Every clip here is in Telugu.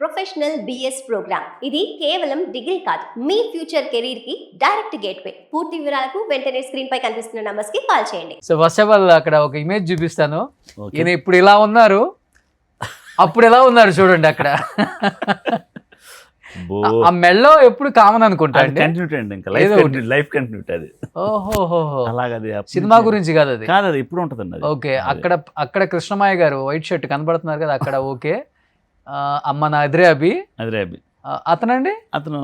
Professional BS programme. ఇది కేవలం డిగ్రీ కాదు, మీ ఫ్యూచర్ కెరీర్ కి డైరెక్ట్ గేట్వే. పూర్తి వివరాలకు వెంటనే స్క్రీన్ పై కనిపిస్తున్న నంబర్స్ కి కాల్ చేయండి. సో ఫస్ట్ ఆఫ్ ఆల్ అక్కడ ఒక ఇమేజ్ చూపిస్తాను. ఈయన ఇప్పుడు ఇలా ఉన్నారు, అప్పుడు ఎలా ఉన్నారు చూడండి అక్కడ. ఆ మెల్లో ఎప్పుడు కామన్ అనుకుంటా లైఫ్ కంటిన్యూటీ అది. ఓహో, అలాగది సినిమా గురించి కాదు అది. కాదు, అది ఇప్పుడు ఉంటుందండి. ఓకే, అక్కడ కృష్ణమాయ గారు వైట్ షర్ట్ కనబడుతున్నారు కదా అక్కడ. ఓకే, అమ్మ నా అదిరే అభి. అతనండి, అతను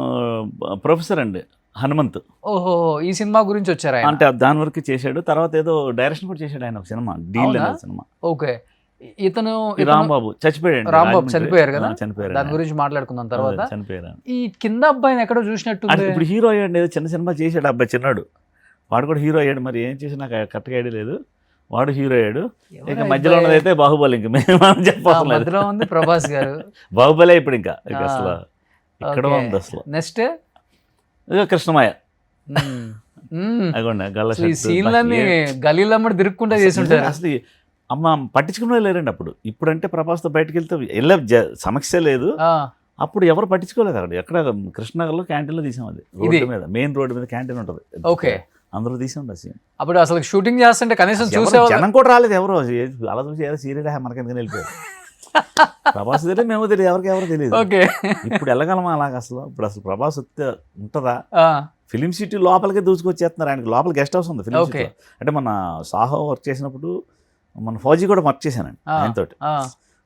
ప్రొఫెసర్ అండి, హనుమంత్. ఓహో, ఈ సినిమా గురించి వచ్చారా? అంటే దాని వరకు చేశాడు, తర్వాత ఏదో డైరెక్షన్ కూడా చేశాడు ఆయన, ఒక సినిమా డీల్ అనే సినిమా. ఓకే, ఇతను రాంబాబు చచ్చిపోయాడు. రాంబాబు చనిపోయారు కదా, చనిపోయారు. దాని గురించి మాట్లాడుకుందాం తర్వాత. చనిపోయారు. ఈ కింద అబ్బాయిని ఎక్కడో చూసినట్టు. ఇప్పుడు హీరో అయ్యాడు, ఏదో చిన్న సినిమా చేశాడు అబ్బాయి, చిన్నాడు. వాడు కూడా హీరో అయ్యాడు, మరి ఏం చేసి నాకు కరెక్ట్గా ఐడియా లేదు. వాడు హీరో అయ్యాడు. ఇక మధ్యలో ఉన్నది అయితే బాహుబలి. ఇంక మేము చెప్పాలి, మధ్యలో ఉంది ప్రభాస్ గారు. బాహుబలి ఇప్పుడు ఇంకా అసలు ఇక్కడ ఉంది అసలు. నెక్స్ట్ కృష్ణమాయ, సీన్లన్నీ గలీలమ్మడి తిరుక్కుంటా చేసి ఉంటారు. అసలు అమ్మ పట్టించుకునే లేరండి అప్పుడు. ఇప్పుడంటే ప్రభాస్తో బయటకు వెళ్తే సమస్య లేదు, అప్పుడు ఎవరు పట్టించుకోలేదు. అక్కడ ఎక్కడ కృష్ణనగర్లో క్యాంటీన్లో తీసాం, అది రోడ్డు మీద, మెయిన్ రోడ్డు మీద క్యాంటీన్ ఉంటుంది. ఓకే, అందులో తీసాం సీన్. అప్పుడు అసలు షూటింగ్ చేస్తుంటే కనీసం చూసేవాళ్ళు జనం కూడా రాలేదు ఎవరు. అలా చూసి ఏదో సీరియల్ మనకెందుకని వెళ్ళిపోయారు. ప్రభాస్ తెలియదు, మేము తెలియదు, ఎవరు తెలియదు. ఓకే, ఇప్పుడు వెళ్ళగలమా అలాగ అసలు? ఇప్పుడు అసలు ప్రభాస్ వస్తే ఉంటుందా? ఫిలిం సిటీ లోపలికే దూసుకొచ్చేస్తున్నారు. ఆయనకి లోపల గెస్ట్ హౌస్ ఉంది ఫిలిం సిటీ. అంటే మన సాహో వర్క్ చేసినప్పుడు మన ఫౌజీ కూడా వర్క్ చేశానండి ఆయనతోటి.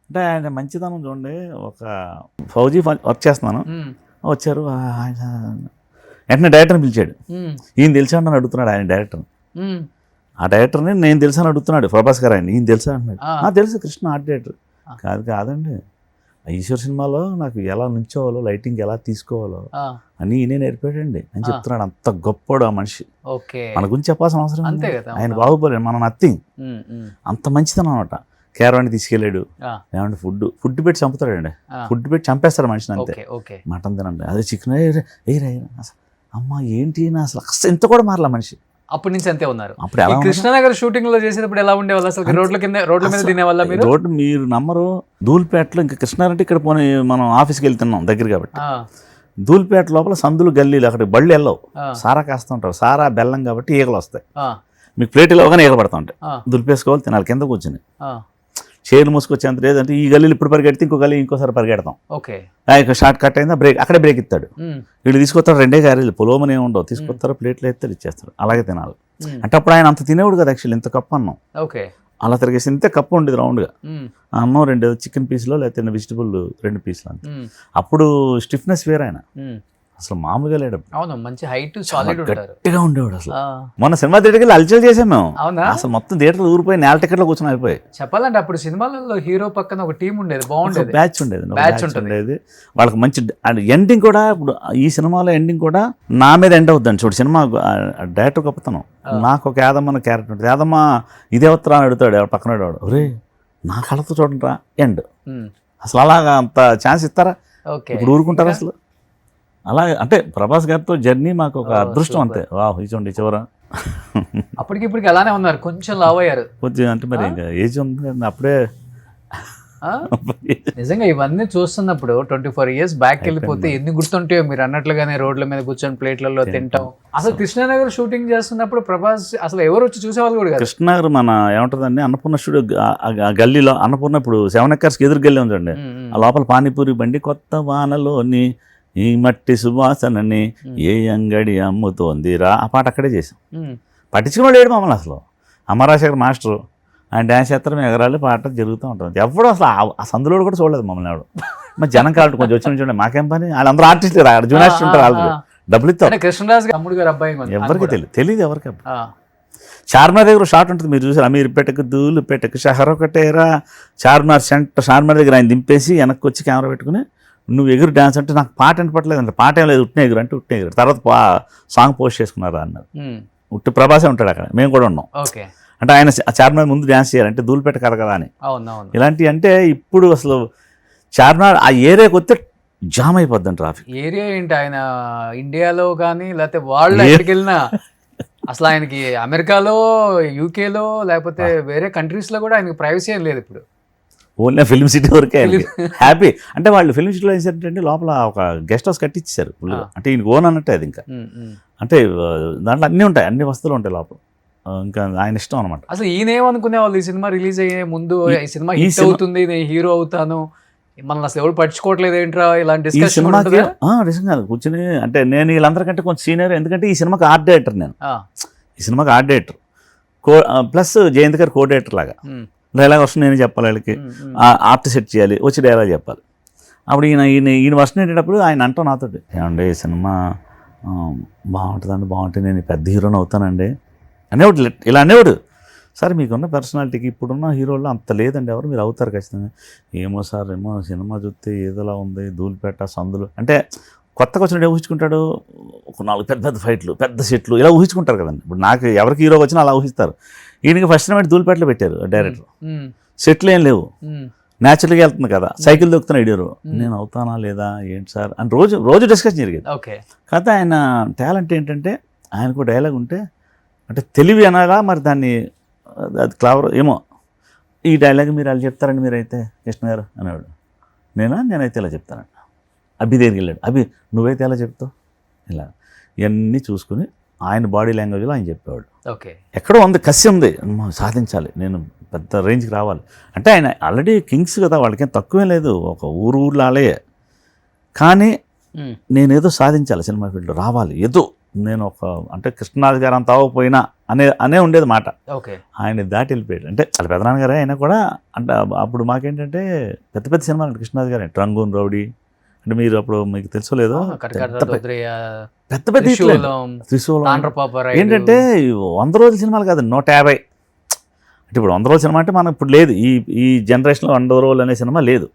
అంటే ఆయన మంచితనం చూడండి. ఒక ఫౌజీ వర్క్ చేస్తున్నాను, వచ్చారు ఆయన, వెంటనే డైరెక్టర్ని పిలిచాడు. ఈయన తెలుసా అని అడుగుతున్నాడు ఆయన డైరెక్టర్ని. ఆ డైరెక్టర్ని నేను తెలుసా అని అడుగుతున్నాడు ప్రభాస్ గారు. ఆయన ఈయన తెలుసా అంటున్నాడు. తెలుసు, కృష్ణ ఆర్ట్ డైరెక్టర్. కాదండి, ఈశ్వర్ సినిమాలో నాకు ఎలా నుంచోవాలో, లైటింగ్ ఎలా తీసుకోవాలో అని ఈయనే నేర్పాడండి అని చెప్తున్నాడు. అంత గొప్పడు ఆ మనిషి. మన గురించి చెప్పాల్సిన అవసరం అంతే కదా. ఆయన బాహుబలి, మన నథింగ్. అంత మంచితనం అనమాట. కేరవాణి తీసుకెళ్ళాడు, ఏమంటే ఫుడ్ పెట్టి చంపుతాడండి. ఫుడ్ పెట్టి చంపేస్తాడు మనిషిని అంతే. మటన్ తినండి, అదే చికెన్ అసలు అమ్మ ఏంటి అసలు ఎంత కూడా మారలా మనిషి. అప్పటి నుంచి అంతే ఉన్నారు. అప్పుడు కృష్ణనగర్ షూటింగ్ లో చేసేటప్పుడు ఎలా ఉండేవాళ్ళు అసలు? రోడ్ల మీద తినేవాళ్ళ మీరు? రోడ్డు మీరు నమ్మరు, ధూల్పేటలో ఇంకా కృష్ణారెడ్డి ఇక్కడ పోనీ మనం ఆఫీస్కి వెళ్తున్నాం దగ్గర కాబట్టి, ధూల్పేట లోపల సందులు గల్లీలు అక్కడ బళ్ళు వెళ్ళవు, సారా కాస్తూ ఉంటారు. సారా బెల్లం కాబట్టి ఈగలు వస్తాయి. మీకు ప్లేట్ ఇవ్వగానే ఈగలు పడతా ఉంటాయి. దులిపేసుకోవాలి, తినాలి. కింద కూర్చొని చైర్లు మూసుకొచ్చేంత లేదంటే ఈ గల్లీలు ఇప్పుడు పరిగెడితే ఇంకో గల్లీ ఇంకోసారి పరిగెడతాం. షార్ట్ కట్ అయిందా బ్రేక్, అక్కడే బ్రేక్ ఇస్తాడు. వీళ్ళు తీసుకొస్తారు 2 క్యారీలు, పొలోమని ఉండవు, తీసుకొస్తారు, ప్లేట్లు ఎత్తారు, ఇచ్చేస్తారు. అలాగే తినాలి. అంటే అప్పుడు ఆయన అంత తినేవాడు కదా యాక్చువల్లీ. ఇంత కప్పు అన్నం అలా తిరిగేసి ఇంతే కప్పు ఉండేది రౌండ్గా. అన్నం 2 చికెన్ పీసులో లేకపోతే వెజిటబుల్ 2 పీసులు అంతే. అప్పుడు స్టిఫ్నెస్ వేరే ఆయన, అసలు మామూలుగా లేడు. అవును, మంచి హైట్, సాలిడ్ గట్టిగా ఉండేవాడు అసలు. మొన్న సినిమా థియేటర్కి వెళ్ళి అల్చల్ చేసాం మేము. అసలు మొత్తం థియేటర్ ఊరిపోయి నేల టికెట్లో కూర్చొని అయిపోయి. చెప్పాలంటే అప్పుడు సినిమాలలో హీరో పక్కన ఒక టీం ఉండేది, బాగుండేది, బ్యాచ్ ఉండేది. వాళ్ళకి మంచి ఎండింగ్ కూడా. ఇప్పుడు ఈ సినిమాలో ఎండింగ్ కూడా నా మీద ఎండ్ అవుద్దండి. చూడు సినిమా డైరెక్టర్ గొప్పతనం. నాకు ఒక యాదమ్మ క్యారెక్టర్ ఉంటుంది. యాదమ్మ ఇదే ఉత్తరా అని అడుగుతాడు ఎవరు పక్కన వాడు, ఒరే నా కళతో చూడండి రా ఎండ్. అసలు అలాగా అంత ఛాన్స్ ఇస్తారా? ఇప్పుడు ఊరుకుంటారా అసలు? అలాగే అంటే ప్రభాస్ గారితో జర్నీ మాకు ఒక అదృష్టం అంతే. వాహ్, ఇచ్చోండి చివర. అప్పటికి ఇప్పటికి అలానే ఉన్నారు, కొంచెం లావ్ అయ్యారు కొంచెం. అంటే మరి ఇంకా ఏజ్ ఉంది కదా అప్పుడే. నిజంగా ఇవన్నీ చూస్తున్నప్పుడు 24 years బ్యాక్ వెళ్ళిపోతే ఎన్ని గుర్తుంటాయో మీరు అన్నట్లుగానే. రోడ్ల మీద కూర్చొని ప్లేట్లలో తింటాం. అసలు కృష్ణనగర్ షూటింగ్ చేస్తున్నప్పుడు ప్రభాస్ అసలు ఎవరు వచ్చి చూసేవాళ్ళు కూడా? కృష్ణనగర్ మన ఏమంటుందండి, అన్నపూర్ణ స్టూడియో గల్లీలో. అన్నపూర్ణ ఇప్పుడు 7 acres ఎదురు గల్లీ ఉందండి. ఆ లోపల పానీపూరి బండి, కొత్త వానలోని ఈ మట్టి సువాసనని ఏ అంగడి అమ్ముతోందిరా, ఆ పాట అక్కడే చేసాం. పట్టించుకున్నాడు లేడు మమ్మల్ని అసలు. అమరాశేఖర్ మాస్టరు ఆయన డ్యాన్స్ చేస్తారు, ఎగరాలి, పాట జరుగుతూ ఉంటుంది. ఎవడు అసలు ఆ సందులో కూడా చూడలేదు మమ్మల్ని. ఎవడు మరి జనం కాబట్టి కొంచెం వచ్చి చూడండి, మాకేం పని, వాళ్ళందరూ ఆర్టిస్టులు రాడు, జూనియర్స్ ఉంటారు, వాళ్ళు డబ్బులు ఇస్తారు. కృష్ణరాజు తమ్ముడు గారు అబ్బాయి ఎవరికి తెలియదు ఎవరికి. చార్మినార్ దగ్గర షాట్ ఉంటుంది, మీరు చూసారు, అమీర్పేటకు ధూళిపేటకు షహర్ ఒకటేరా. చార్మినార్ దగ్గర ఆయన దింపేసి వెనక్కి వచ్చి కెమెరా పెట్టుకుని నువ్వు ఎగురు డ్యాన్స్ అంటే నాకు పాట వినపట్లేదు అంటే, పాట ఏం లేదు, ఉట్టిన ఎగురు అంటే ఉట్టిన ఎగురు. తర్వాత సాంగ్ పోస్ట్ చేసుకున్నారా అన్నారు. ఉట్టి ప్రభాసే ఉంటాడు అక్కడ, మేము కూడా ఉన్నాం. అంటే ఆయన చార్మినార్ ముందు డ్యాన్స్ చేయాలంటే ధూళిపేట కదా అని. ఇలాంటివి అంటే ఇప్పుడు అసలు చార్మినార్ ఆ ఏరియాకి వస్తే జామ్ అయిపోద్ది ట్రాఫిక్. ఏరియా ఏంటి, ఆయన ఇండియాలో కానీ లేకపోతే వాళ్ళు ఎక్కడికి వెళ్ళినా అసలు ఆయనకి అమెరికాలో, యూకేలో, లేకపోతే వేరే కంట్రీస్లో కూడా ఆయనకి ప్రైవసీ ఏం లేదు ఇప్పుడు. ఓన్లీ ఫిల్మ్ సిటీ వరకే హ్యాపీ. అంటే వాళ్ళు ఫిల్మ్ సిటీలో ఏంటంటే లోపల ఒక గెస్ట్ హౌస్ కట్టించారు అంటే ఈయన ఓన్ అన్నట్టే అది. ఇంకా అంటే దాంట్లో అన్నీ ఉంటాయి, అన్ని వస్తువులు ఉంటాయి లోపల. ఇంకా ఆయన ఇష్టం అనమాట. అసలు ఈయన ఏమనుకునే వాళ్ళు ఈ సినిమా రిలీజ్ అయ్యే ముందు ఈ సినిమా హిట్ అవుతుంది, నేను హీరో అవుతాను, మనల్ని అసలు ఎవరు పట్టించుకోవట్లేదు ఏంట్రా ఇలాంటి డిస్కషన్ కూర్చుని అంటే నేను వీళ్ళందరికంటే కొంచెం సీనియర్, ఎందుకంటే ఈ సినిమాకి ఆర్ట్ డైరెక్టర్ నేను. ఈ సినిమాకి ఆర్ట్ డైరెక్టర్ ప్లస్ జయంత్ గారు కో డైరెక్టర్ లాగా. డైలాగ్ వస్తుంది నేనే చెప్పాలి వాళ్ళకి, ఆర్ట్ సెట్ చేయాలి, వచ్చి డైలాగ్ చెప్పాలి. అప్పుడు ఈయన వర్షన్ ఏంటప్పుడు ఆయన అంటాం నాతో, ఏమండి ఈ సినిమా బాగుంటుందండి, బాగుంటే నేను పెద్ద హీరోని అవుతానండి అనేవాడు. ఇలా అనేవాడు. సార్ మీకున్న పర్సనాలిటీకి ఇప్పుడున్న హీరోల్లో అంత లేదండి, ఎవరు మీరు అవుతారు ఖచ్చితంగా. ఏమో సార్, ఏమో సినిమా చూస్తే ఏదోలా ఉంది, ధూళిపేట సందులు అంటే కొత్తగా వచ్చినట్టు ఊహించుకుంటాడు. ఒక 4 పెద్ద పెద్ద ఫైట్లు, పెద్ద సెట్లు ఇలా ఊహించుకుంటారు కదండి. ఇప్పుడు నాకు ఎవరికి హీరోకి వచ్చినా అలా ఊహిస్తారు. ఈయనకి ఫస్ట్ టైం ధూళిపేటలో పెట్టారు డైరెక్టర్. సెట్లు ఏం లేవు, న్యాచురల్గా వెళ్తుంది కదా, సైకిల్ దొక్కుతున్న ఐడియారు. నేను అవుతానా లేదా ఏంటి సార్ అని రోజు డిస్కషన్ జరిగేది. కాకపోతే ఆయన టాలెంట్ ఏంటంటే ఆయనకు డైలాగ్ ఉంటే అంటే తెలివి అనాలా మరి దాన్ని, అది క్లవర్ ఏమో. ఈ డైలాగ్ మీరు అలా చెప్తారండి మీరైతే కృష్ణ గారు అనేవాడు. నేనైతే ఇలా చెప్తానండి. అభి దగ్గరికి వెళ్ళాడు, అభి నువ్వైతే ఎలా చెప్తావు ఇలా. ఇవన్నీ చూసుకుని ఆయన బాడీ లాంగ్వేజ్లో ఆయన చెప్పేవాడు. ఎక్కడో ఉంది, కసి ఉంది, సాధించాలి, నేను పెద్ద రేంజ్కి రావాలి అంటే. ఆయన ఆల్రెడీ కింగ్స్ కదా, వాళ్ళకేం తక్కువేం లేదు, ఒక ఊర్లో ఆలే. కానీ నేనేదో సాధించాలి, సినిమా ఫీల్డ్లో రావాలి, ఏదో నేను ఒక అంటే కృష్ణరాజు గారు అంత అవ్వకపోయినా అనే ఉండేది మాట. ఆయన దాటి వెళ్ళిపోయాడు. అంటే వాళ్ళ పెదనాన్నగారే అయినా కూడా. అంటే అప్పుడు మాకేంటంటే పెద్ద పెద్ద సినిమాలు అంటే కృష్ణరాజు గారే, ట్రంగూన్ రౌడీ అంటే మీరు అప్పుడు మీకు తెలుసోలేదో పెద్ద పెద్ద త్రిశూలం ఏంటంటే 100 రోజుల సినిమాలు కాదు, 150. అంటే ఇప్పుడు 100 రోజుల సినిమా అంటే మనం ఇప్పుడు లేదు, ఈ జనరేషన్లో 100 రోజులు అనే సినిమా లేదు.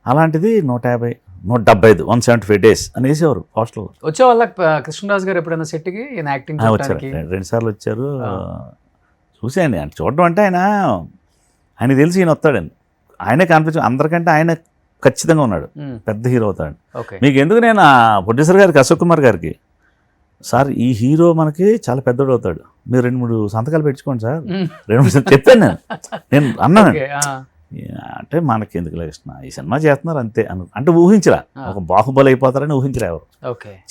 అలాంటిది 150, 175, 175 days అని వేసేవారు హాస్టల్లో. వచ్చే వాళ్ళ కృష్ణరాజు గారు ఎప్పుడైనా సెట్కి యాక్టింగ్ వచ్చారు, 2 సార్లు వచ్చారు. చూసేయండి అంటే చూడడం అంటే ఆయనకి తెలిసి ఈయన వస్తాడండి. ఆయనే కాన్ఫిడెన్స్, అందరికంటే ఆయన ఖచ్చితంగా ఉన్నాడు, పెద్ద హీరో అవుతాడు. మీకు ఎందుకు నేను ప్రొడ్యూసర్ గారికి అశోక్ కుమార్ గారికి, సార్ ఈ హీరో మనకి చాలా పెద్దోడు అవుతాడు, మీరు 2-3 సంతకాలు పెట్టుకోండి సార్, 2-3 చెప్పాను నేను అన్నాను. అంటే మనకి ఎందుకు కృష్ణ ఈ సినిమా చేస్తున్నారు అంతే అంటే ఊహించరా, ఒక బాహుబలి అయిపోతారని ఊహించరా ఎవరు.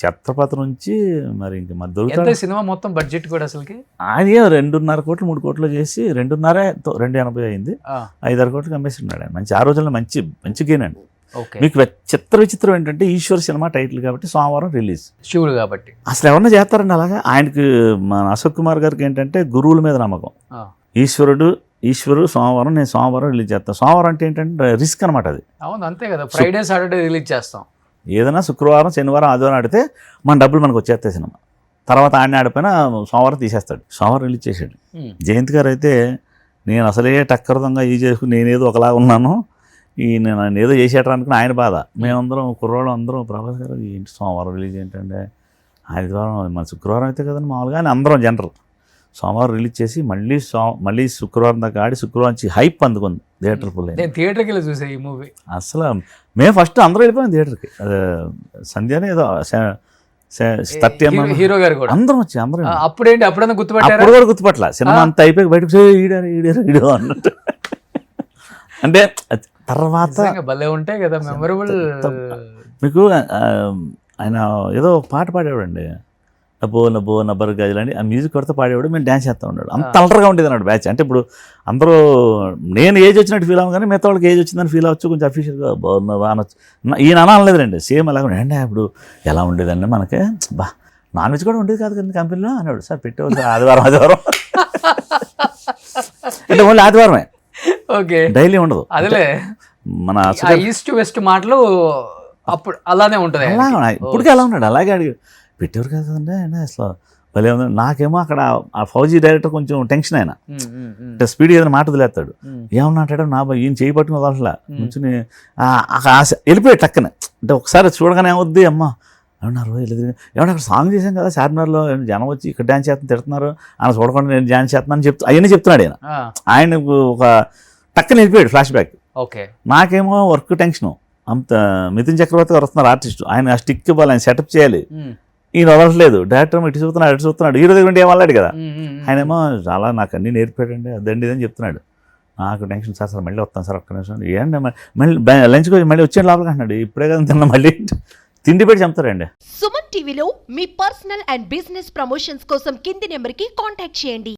ఛత్రపతి నుంచి మరి ఇంక మరి దొరుకుతాడు. సినిమా మొత్తం బడ్జెట్ కూడా అసలుకి అది 2.5 కోట్లు 3 కోట్లు చేసి 2.5 అయింది, 5-6 కోట్లు అమ్మేస్తున్నాడు. మంచి ఆ రోజుల్లో మంచి గెయిన్ అండి. మీకు విచిత్రం ఏంటంటే ఈశ్వర్ సినిమా టైటిల్ కాబట్టి సోమవారం రిలీజ్, శివుడు కాబట్టి అసలు ఎవరన్నా చేస్తారండి అలాగా. ఆయనకి మన అశోక్ కుమార్ గారికి ఏంటంటే గురువుల మీద నమ్మకం. ఈశ్వరు సోమవారం, నేను సోమవారం రిలీజ్ చేస్తాను. సోమవారం అంటే ఏంటంటే రిస్క్ అనమాట అది. అవును అంతే కదా, ఫ్రైడే సాటర్డే రిలీజ్ చేస్తాం. ఏదైనా శుక్రవారం, శనివారం, ఆదివారం ఆడితే మన డబ్బులు మనకు వచ్చేస్తాయి సినిమా. తర్వాత ఆయన ఆడిపోయినా సోమవారం తీసేస్తాడు. సోమవారం రిలీజ్ చేశాడు. జయంత్ గారు అయితే నేను అసలే టక్కరదంగా ఈ చేసుకుని నేనేదో ఒకలా ఉన్నాను, నేను ఏదో చేసేటం అనుకుని ఆయన బాధ. మేమందరం కుర్రోళ్ళు అందరం ప్రభాస్ గారు ఏంటి సోమవారం రిలీజ్ ఏంటంటే, ఆదివారం మన శుక్రవారం అయితే కదండి మామూలుగా అని అందరం జనరల్. సోమవారం రిలీజ్ చేసి మళ్ళీ శుక్రవారం దాకా ఆడి శుక్రవారం నుంచి హైప్ అందుకుంది థియేటర్ ఫుల్. నేను థియేటర్కి వెళ్ళి చూసా ఈ మూవీ. అసలు మేము ఫస్ట్ అందరూ వెళ్ళిపోయాం థియేటర్కి. సంధ్యనే ఏదో 30 హీరో గారు కూడా అందరం వచ్చి అందరం. అప్పుడేంటి అప్పుడన్నా గుర్తుపట్టారు? అప్పుడు కూడా గుర్తుపట్ల, సినిమా అంతా అయిపోయి బయటకు ఈడారు అన్నట్టు. అంటే తర్వాత భలే ఉంటాయి కదా మెమరబుల్. మీకు ఆయన ఏదో పాట పాడేవాడండి, నబో నబ్బర్ గజలని, ఆ మ్యూజిక్ కొడితే పాడేవాడు, మేము డ్యాన్స్ చేస్తూ ఉన్నాడు. అంత అల్టర్గా ఉండేది అన్నాడు బ్యాచ్. అంటే ఇప్పుడు అందరూ నేను ఏజ్ వచ్చినట్టు ఫీల్ అవ్వను, కానీ మిగతా వాళ్ళకి ఏజ్ వచ్చిందని ఫీల్ అవ్వచ్చు, కొంచెం అఫీషియల్గా బాగున్నా అనొచ్చు. ఈయన అనలేదులేండి, సేమ్ అలాగే అంటే ఇప్పుడు ఎలా ఉండేదండి మనకి, బా నాన్ వెజ్ కూడా ఉండేది కాదు కదండి కంపెనీలో అన్నాడు. సార్ పెట్టేవాళ్ళు సార్ ఆదివారం అంటే ఓన్లీ ఆదివారమే, డైలీ ఉండదు. అదేలే మన ఈస్ట్ వెస్ట్ మాటలు అప్పుడు అలానే ఉంటుంది. ఇప్పటికే అలా ఉన్నాడు, అలాగే అడిగాడు. పెట్టేవారు కదండి ఆయన అసలు భలే ఉంది. నాకేమో అక్కడ ఆ ఫౌజీ డైరెక్టర్ కొంచెం టెన్షన్ అయినా, అంటే స్పీడ్ ఏదైనా మాట వదిలేస్తాడు. ఏమన్నా అంటాడు, నా ఈయన చేయి పట్టుకుని వదలట్లా నుంచి వెళ్ళిపోయాడు టక్కనే. అంటే ఒకసారి చూడగానే ఏమవుద్ది, అమ్మ ఏమన్నారు ఏమన్నా అక్కడ సాంగ్ చేశాం కదా చార్మినార్లో, జనం వచ్చి ఇక్కడ డ్యాన్స్ చేస్తాను తిడుతున్నారు, ఆయన చూడకుండా నేను డ్యాన్స్ చేస్తున్నాను అవన్నీ చెప్తున్నాడు ఆయన. ఆయనకు ఒక టక్కన వెళ్ళిపోయాడు ఫ్లాష్ బ్యాక్. నాకేమో వర్క్ టెన్షను. అంత మిథున్ చక్రవర్తి గారు వస్తున్నారు ఆర్టిస్ట్, ఆయన ఆ స్టిక్ ఇవ్వాలి, ఆయన సెటప్ చేయాలి, ఈయన వదలట్లేదు. డైరెక్టర్ ఇటు చూస్తున్నాడు హీరో దగ్గర ఏమన్నాడు కదా, ఆయన ఏమో చాలా నాకు అన్నీ నేర్పాడండి అదండి ఇదని చెప్తున్నాడు. నాకు టెన్షన్ సార్ మళ్ళీ వస్తాను సార్ ఒక్క నిమిషం ఏంటి మళ్ళీ లంచ్కి వచ్చి మళ్ళీ వచ్చే లోపలికి అంటున్నాడు ఇప్పుడే కదా తిన్నా మళ్ళీ తిండి పెట్టి చంపుతారండి. సుమన్ టీవీలో మీ పర్సనల్ అండ్ బిజినెస్ ప్రమోషన్స్ కోసం కింది నెంబర్కి కాంటాక్ట్ చేయండి.